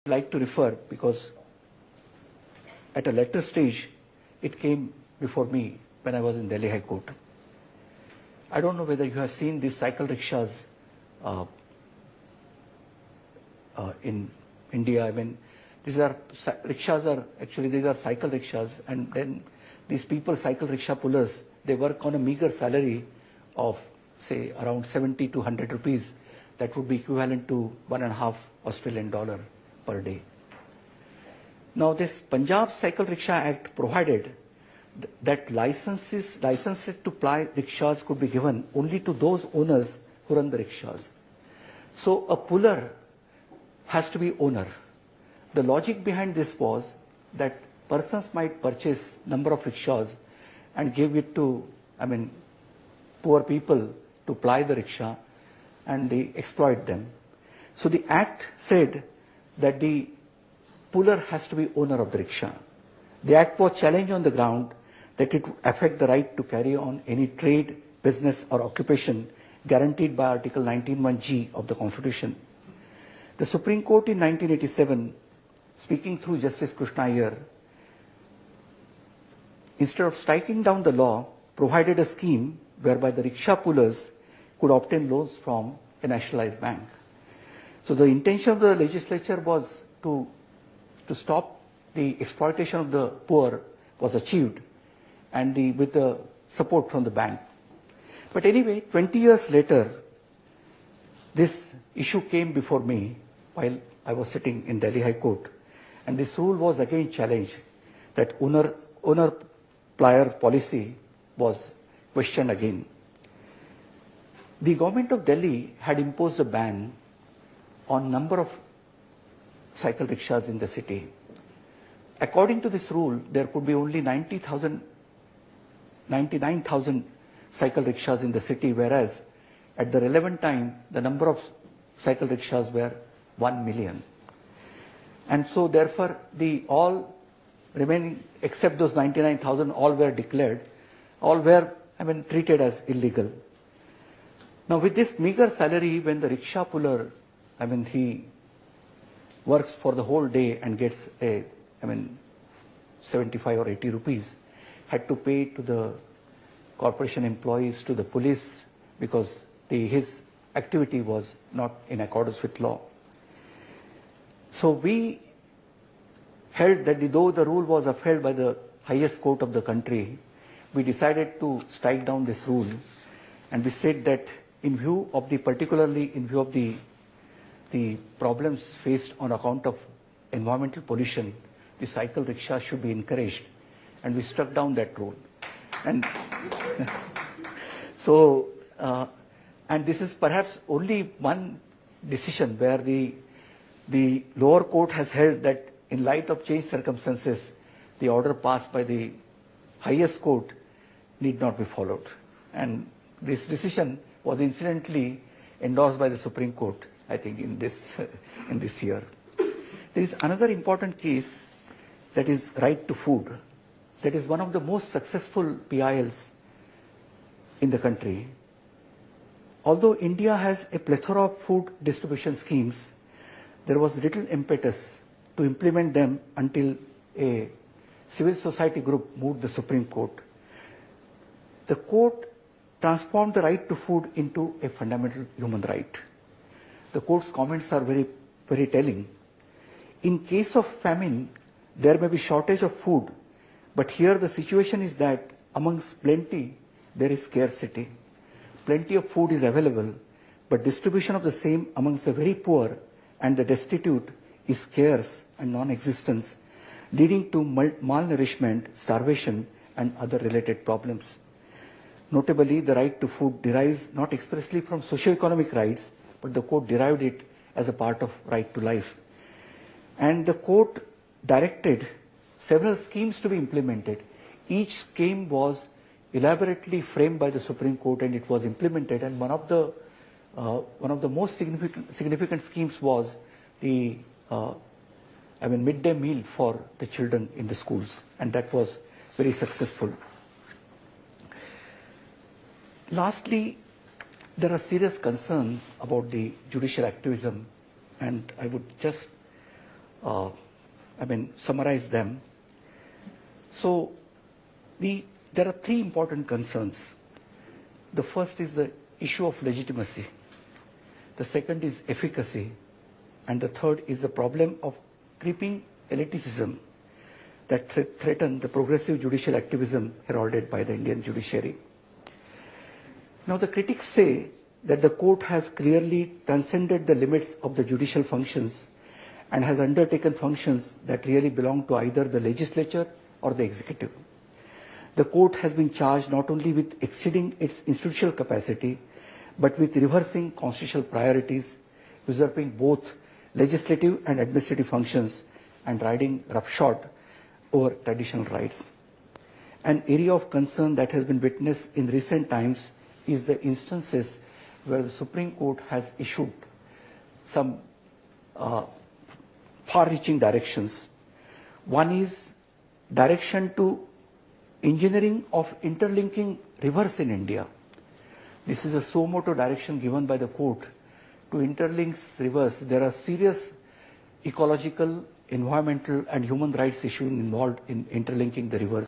like to refer because at a later stage, it came before me when I was in Delhi High Court. I don't know whether you have seen these cycle rickshaws in India. I mean, these are rickshaws are actually these are cycle rickshaws, and then these people, cycle rickshaw pullers, they work on a meager salary of say around 70 to 100 rupees. That would be equivalent to $1.5 Australian per day. Now, this Punjab Cycle Rickshaw Act provided that licenses to ply rickshaws could be given only to those owners who run the rickshaws. So a puller has to be owner. The logic behind this was that persons might purchase number of rickshaws and give it to, poor people to ply the rickshaw, and they exploit them. So the act said that the puller has to be owner of the rickshaw. The act was challenged on the ground that it would affect the right to carry on any trade, business or occupation guaranteed by Article 19(1)(g) of the Constitution. The Supreme Court in 1987, speaking through Justice Krishna Iyer, instead of striking down the law, provided a scheme whereby the rickshaw pullers could obtain loans from a nationalized bank. So the intention of the legislature was to stop the exploitation of the poor was achieved, and with the support from the bank. But anyway, 20 years later, this issue came before me while I was sitting in Delhi High Court, and this rule was again challenged, that owner-plier policy was questioned again. The government of Delhi had imposed a ban on number of cycle rickshaws in the city. According to this rule, there could be only 99,000 cycle rickshaws in the city, whereas at the relevant time, the number of cycle rickshaws were 1 million. And so therefore, all remaining, except those 99,000, all were declared, all were, treated as illegal. Now with this meager salary, when the rickshaw puller, he works for the whole day and gets 75 or 80 rupees, had to pay to the corporation employees, to the police, because his activity was not in accordance with law. So we held that though the rule was upheld by the highest court of the country, we decided to strike down this rule, and we said that particularly in view of the problems faced on account of environmental pollution, the cycle rickshaw should be encouraged, and we struck down that rule. And so, and this is perhaps only one decision where the lower court has held that in light of changed circumstances, the order passed by the highest court need not be followed. And this decision was incidentally endorsed by the Supreme Court, I think, in this year. There is another important case, that is right to food. That is one of the most successful PILs in the country. Although India has a plethora of food distribution schemes, there was little impetus to implement them until a civil society group moved the Supreme Court. The court transformed the right to food into a fundamental human right. The court's comments are very, very telling. In case of famine, there may be shortage of food, but here the situation is that amongst plenty, there is scarcity. Plenty of food is available, but distribution of the same amongst the very poor and the destitute is scarce and non-existent, leading to malnourishment, starvation, and other related problems. Notably, the right to food derives not expressly from socio-economic rights, but the court derived it as a part of right to life. And the court directed several schemes to be implemented. Each scheme was elaborately framed by the Supreme Court, and it was implemented. And one of the most significant schemes was the midday meal for the children in the schools, and that was very successful. Lastly, there are serious concerns about the judicial activism, and I would just summarize them. So there are three important concerns. The first is the issue of legitimacy. The second is efficacy. And the third is the problem of creeping elitism that threaten the progressive judicial activism heralded by the Indian judiciary. Now, the critics say that the court has clearly transcended the limits of the judicial functions and has undertaken functions that really belong to either the legislature or the executive. The court has been charged not only with exceeding its institutional capacity, but with reversing constitutional priorities, usurping both legislative and administrative functions, and riding roughshod over traditional rights. An area of concern that has been witnessed in recent times is the instances where the Supreme Court has issued some far-reaching directions. One is direction to engineering of interlinking rivers in India. This is a suo motu direction given by the court to interlink rivers. There are serious ecological, environmental and human rights issues involved in interlinking the rivers.